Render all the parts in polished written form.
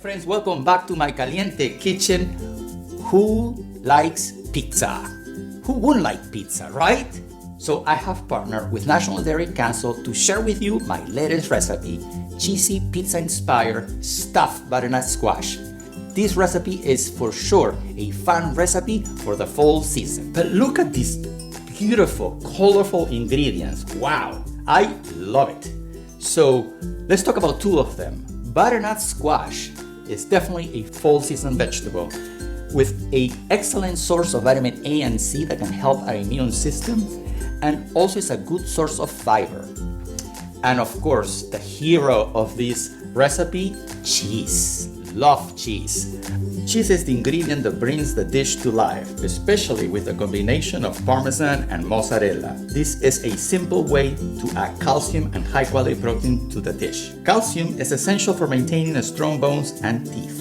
Friends, welcome back to my caliente kitchen. Who likes pizza? Who wouldn't like pizza, right? So I have partnered with National Dairy Council to share with you my latest recipe, cheesy pizza-inspired stuffed butternut squash. This recipe is for sure a fun recipe for the fall season. But look at these beautiful, colorful ingredients. Wow, I love it. So let's talk about two of them. Butternut squash is definitely a fall season vegetable with an excellent source of vitamin A and C that can help our immune system, and also is a good source of fiber. And of course, the hero of this recipe, cheese. Love cheese. Cheese is the ingredient that brings the dish to life, especially with the combination of Parmesan and mozzarella. This is a simple way to add calcium and high quality protein to the dish. Calcium is essential for maintaining strong bones and teeth,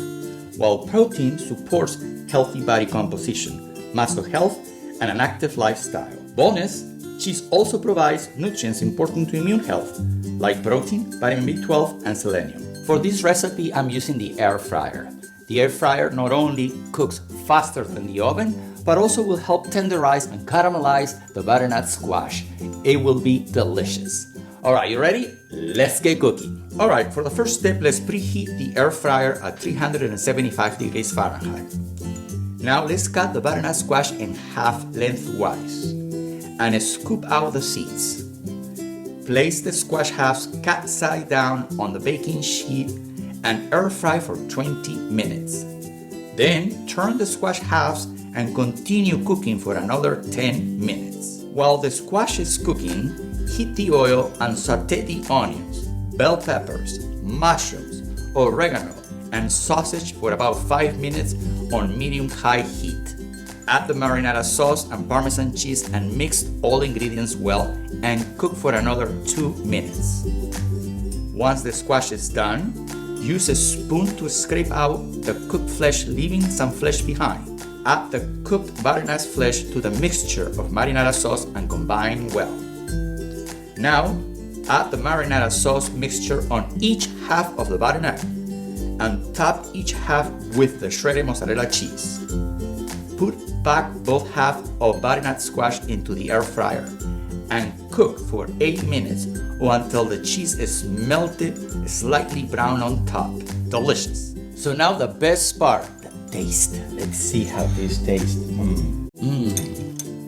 while protein supports healthy body composition, muscle health, and an active lifestyle. Bonus, cheese also provides nutrients important to immune health, like protein, vitamin B12, and selenium. For this recipe, I'm using the air fryer. The air fryer not only cooks faster than the oven, but also will help tenderize and caramelize the butternut squash. It will be delicious. All right, you ready? Let's get cooking. All right, for the first step, let's preheat the air fryer at 375 degrees Fahrenheit. Now let's cut the butternut squash in half lengthwise and scoop out the seeds. Place the squash halves cut side down on the baking sheet and air fry for 20 minutes. Then turn the squash halves and continue cooking for another 10 minutes. While the squash is cooking, heat the oil and saute the onions, bell peppers, mushrooms, oregano, and sausage for about 5 minutes on medium-high heat. Add the marinara sauce and Parmesan cheese and mix all ingredients well and cook for another 2 minutes. Once the squash is done, use a spoon to scrape out the cooked flesh, leaving some flesh behind. Add the cooked butternut flesh to the mixture of marinara sauce and combine well. Now, add the marinara sauce mixture on each half of the butternut and top each half with the shredded mozzarella cheese. Put back both halves of butternut squash into the air fryer and cook for 8 minutes or until the cheese is melted, slightly brown on top. Delicious. So now the best part, the taste. Let's see how this tastes.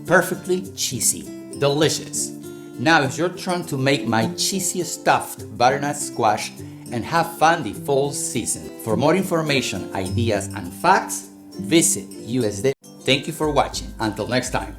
Perfectly cheesy. Delicious. Now it's your turn to make my cheesy stuffed butternut squash and have fun the fall season. For more information, ideas, and facts, visit USD. Thank you for watching. Until next time.